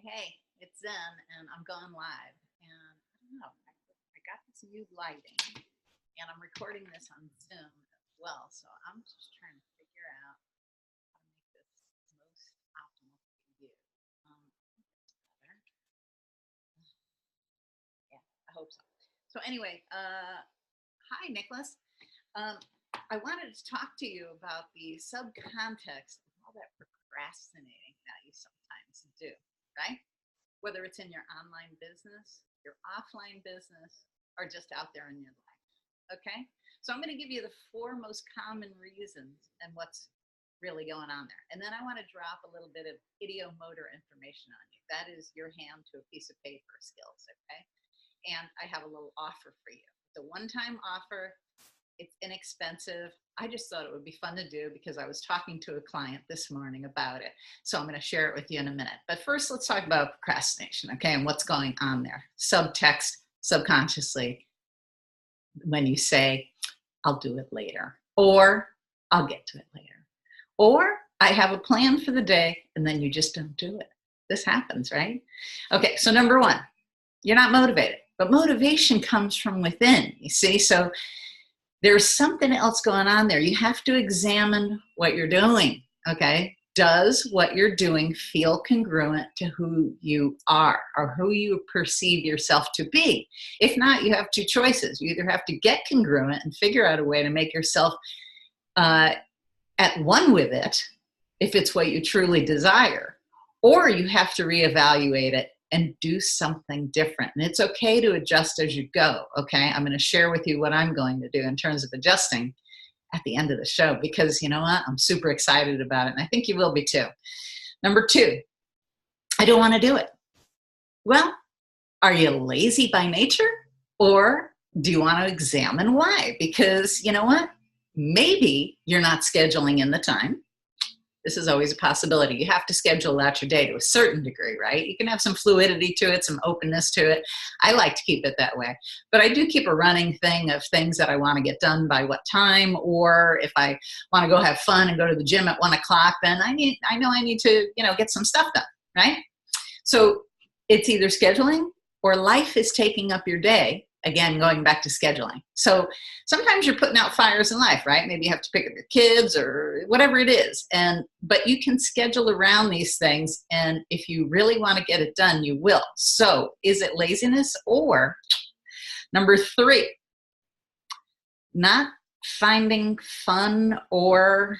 Hey, it's Zen, and I'm going live. And I don't know, I got this new lighting, and I'm recording this on Zoom as well. So I'm just trying to figure out how to make this most optimal for you. Better. Yeah, I hope so. So anyway, hi, Nicholas. I wanted to talk to you about the subcontext of all that procrastinating that you sometimes do, right? Whether it's in your online business, your offline business, or just out there in your life, okay? So I'm going to give you the 4 most common reasons and what's really going on there. And then I want to drop a little bit of idiomotor information on you. That is your hand to a piece of paper skills, okay? And I have a little offer for you. It's a one-time offer. It's inexpensive. I just thought it would be fun to do because I was talking to a client this morning about it. So I'm going to share it with you in a minute. But first, let's talk about procrastination, okay, and what's going on there. Subtext, subconsciously, when you say, I'll do it later, or I'll get to it later, or I have a plan for the day, and then you just don't do it. This happens, right? Okay, so number 1, you're not motivated. But motivation comes from within, you see? So there's something else going on there. You have to examine what you're doing, okay? Does what you're doing feel congruent to who you are or who you perceive yourself to be? If not, you have 2 choices. You either have to get congruent and figure out a way to make yourself at one with it, if it's what you truly desire, or you have to reevaluate it and do something different. And it's okay to adjust as you go, okay? I'm going to share with you what I'm going to do in terms of adjusting at the end of the show, because you know what? I'm super excited about it, and I think you will be too. Number 2, I don't want to do it. Well, are you lazy by nature, or do you want to examine why? Because you know what? Maybe you're not scheduling in the time. This is always a possibility. You have to schedule out your day to a certain degree, right? You can have some fluidity to it, some openness to it. I like to keep it that way. But I do keep a running thing of things that I want to get done by what time, or if I want to go have fun and go to the gym at 1 o'clock, then I know I need to, get some stuff done, right? So it's either scheduling or life is taking up your day. Again, going back to scheduling. So sometimes you're putting out fires in life, right? Maybe you have to pick up your kids or whatever it is. But you can schedule around these things. And if you really want to get it done, you will. So is it laziness? Or number 3, not finding fun or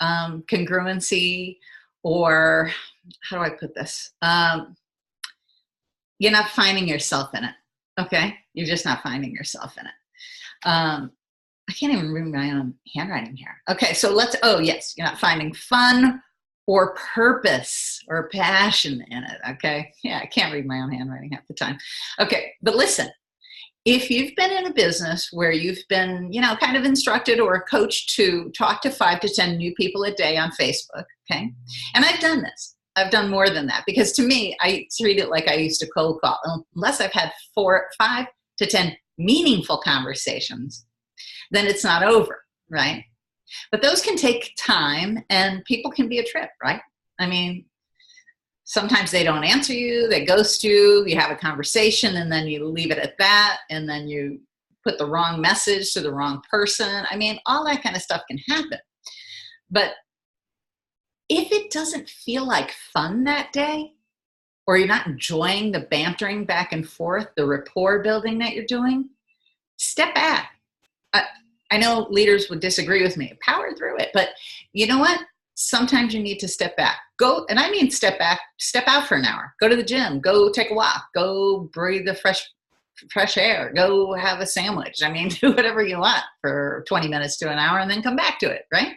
congruency, or how do I put this? You're not finding yourself in it. Okay, you're just not finding yourself in it. I can't even read my own handwriting here. Okay, so yes, you're not finding fun or purpose or passion in it, okay? Yeah, I can't read my own handwriting half the time. Okay, but listen, if you've been in a business where you've been, kind of instructed or coached to talk to 5 to 10 new people a day on Facebook, okay? And I've done this. I've done more than that, because to me, I treat it like I used to cold call. Unless I've had 5 to 10 meaningful conversations, then it's not over, right? But those can take time, and people can be a trip, right? I mean, sometimes they don't answer you, they ghost you, you have a conversation, and then you leave it at that, and then you put the wrong message to the wrong person. I mean, all that kind of stuff can happen. But if it doesn't feel like fun that day, or you're not enjoying the bantering back and forth, the rapport building that you're doing, step back. I know leaders would disagree with me. Power through it. But you know what? Sometimes you need to step back. Go, and I mean step back, step out for an hour. Go to the gym. Go take a walk. Go breathe the fresh air. Go have a sandwich. I mean, do whatever you want for 20 minutes to an hour, and then come back to it, right?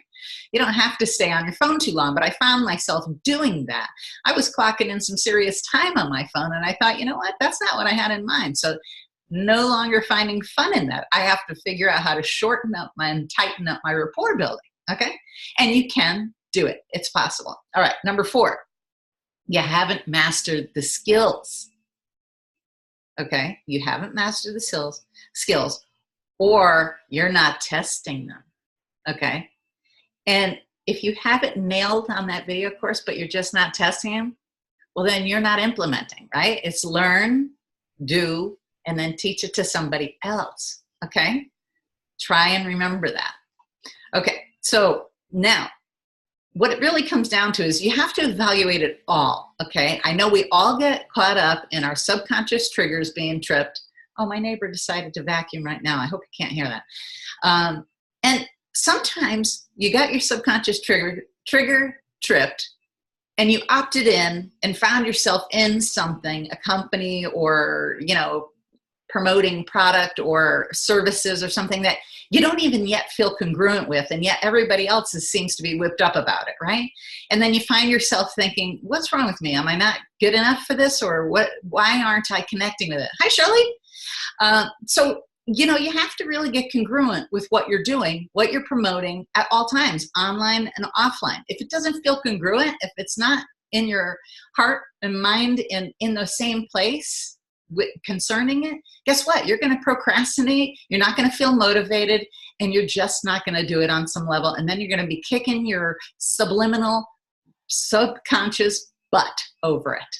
You don't have to stay on your phone too long, but I found myself doing that. I was clocking in some serious time on my phone, and I thought, you know what? That's not what I had in mind. So no longer finding fun in that. I have to figure out how to shorten up and tighten up my rapport building, okay? And you can do it. It's possible. All right, number 4, you haven't mastered the skills, okay? You haven't mastered the skills, or you're not testing them, okay? And if you have it nailed on that video course, but you're just not testing them, well, then you're not implementing, right? It's learn, do, and then teach it to somebody else. Okay. Try and remember that. Okay. So now what it really comes down to is you have to evaluate it all. Okay. I know we all get caught up in our subconscious triggers being tripped. Oh, my neighbor decided to vacuum right now. I hope you can't hear that. And sometimes you got your subconscious trigger tripped, and you opted in and found yourself in something, a company, or, promoting product or services or something that you don't even yet feel congruent with, and yet everybody else seems to be whipped up about it, right? And then you find yourself thinking, what's wrong with me? Am I not good enough for this? Or why aren't I connecting with it? Hi, Shirley. So you have to really get congruent with what you're doing, what you're promoting at all times, online and offline. If it doesn't feel congruent, if it's not in your heart and mind in the same place concerning it, guess what? You're going to procrastinate. You're not going to feel motivated, and you're just not going to do it on some level. And then you're going to be kicking your subliminal subconscious butt over it.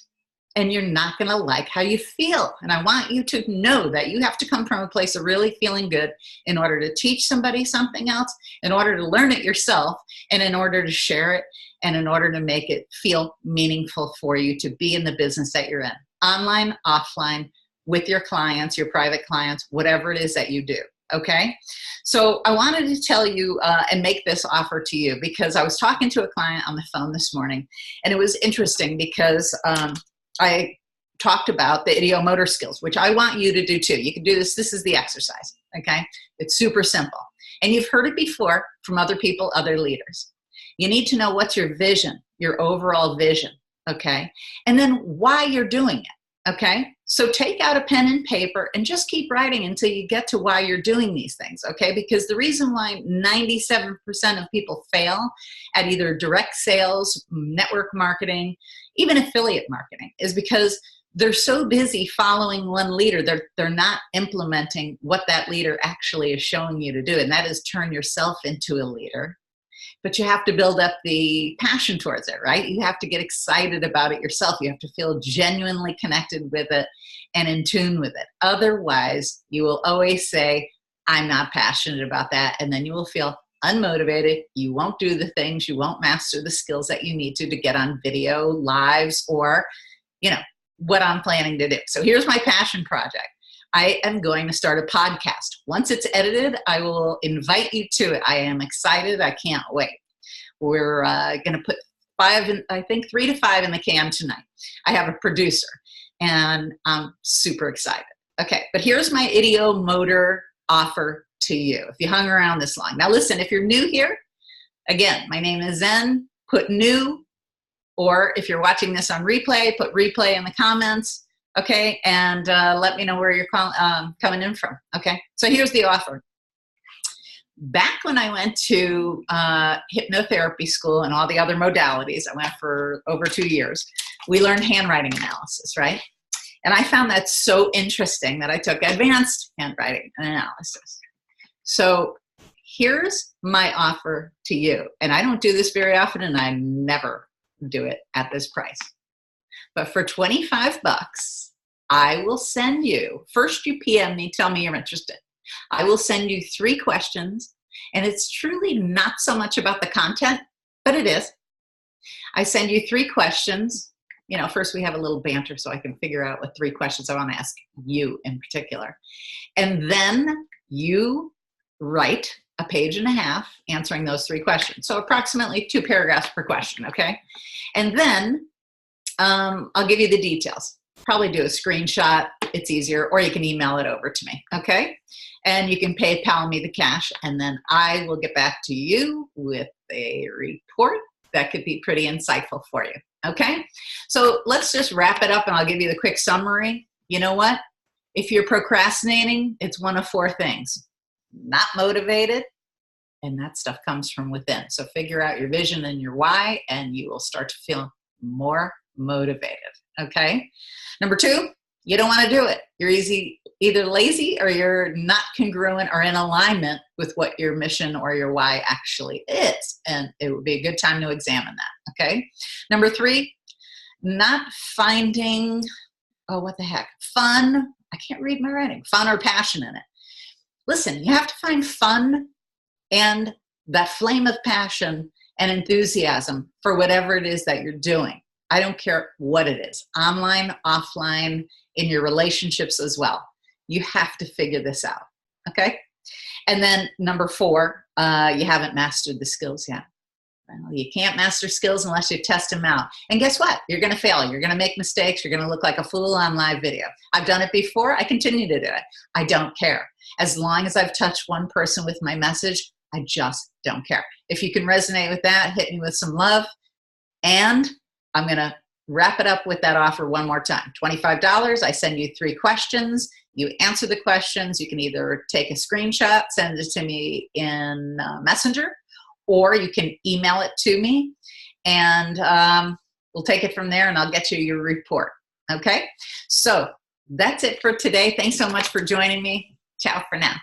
And you're not going to like how you feel. And I want you to know that you have to come from a place of really feeling good in order to teach somebody something else, in order to learn it yourself, and in order to share it, and in order to make it feel meaningful for you to be in the business that you're in. Online, offline, with your clients, your private clients, whatever it is that you do. Okay. So I wanted to tell you and make this offer to you because I was talking to a client on the phone this morning, and it was interesting because I talked about the ideomotor skills, which I want you to do too. You can do this. This is the exercise. Okay. It's super simple. And you've heard it before from other people, other leaders. You need to know what's your vision, your overall vision. Okay. And then why you're doing it. Okay. So take out a pen and paper and just keep writing until you get to why you're doing these things. Okay. Because the reason why 97% of people fail at either direct sales, network marketing, even affiliate marketing is because they're so busy following one leader. They're not implementing what that leader actually is showing you to do. And that is turn yourself into a leader. But you have to build up the passion towards it, right? You have to get excited about it yourself. You have to feel genuinely connected with it and in tune with it. Otherwise, you will always say, I'm not passionate about that. And then you will feel unmotivated. You won't do the things. You won't master the skills that you need to get on video, lives, or, what I'm planning to do. So here's my passion project. I am going to start a podcast. Once it's edited, I will invite you to it. I am excited. I can't wait. We're going to put 3 to 5 in the can tonight. I have a producer, and I'm super excited. Okay, but here's my ideomotor offer to you if you hung around this long. Now listen, if you're new here, again, my name is Zen. Put new, or if you're watching this on replay, put replay in the comments. Okay, and let me know where you're coming in from. Okay, so here's the offer. Back when I went to hypnotherapy school and all the other modalities, I went for over 2 years, we learned handwriting analysis, right? And I found that so interesting that I took advanced handwriting analysis. So here's my offer to you. And I don't do this very often, and I never do it at this price. But for $25, I will send you, first you PM me, tell me you're interested. I will send you 3 questions, and it's truly not so much about the content, but it is. I send you 3 questions. First we have a little banter so I can figure out what 3 questions I want to ask you in particular. And then you write a page and a half answering those 3 questions. So approximately 2 paragraphs per question, okay? And then I'll give you the details. Probably do a screenshot. It's easier, or you can email it over to me, okay? And you can PayPal me the cash, and then I will get back to you with a report that could be pretty insightful for you, okay? So let's just wrap it up, and I'll give you the quick summary. You know what? If you're procrastinating, it's one of 4 things. Not motivated, and that stuff comes from within. So figure out your vision and your why, and you will start to feel more motivated, okay? Number 2, you don't want to do it. You're either lazy or you're not congruent or in alignment with what your mission or your why actually is. And it would be a good time to examine that, okay? Number 3, not finding, oh, what the heck, fun. I can't read my writing. Fun or passion in it. Listen, you have to find fun and that flame of passion and enthusiasm for whatever it is that you're doing. I don't care what it is, online, offline, in your relationships as well. You have to figure this out, okay? And then number 4, you haven't mastered the skills yet. Well, you can't master skills unless you test them out. And guess what? You're going to fail. You're going to make mistakes. You're going to look like a fool on live video. I've done it before. I continue to do it. I don't care. As long as I've touched one person with my message, I just don't care. If you can resonate with that, hit me with some love. And I'm going to wrap it up with that offer one more time. $25. I send you 3 questions. You answer the questions. You can either take a screenshot, send it to me in Messenger, or you can email it to me, and we'll take it from there, and I'll get you your report. Okay? So that's it for today. Thanks so much for joining me. Ciao for now.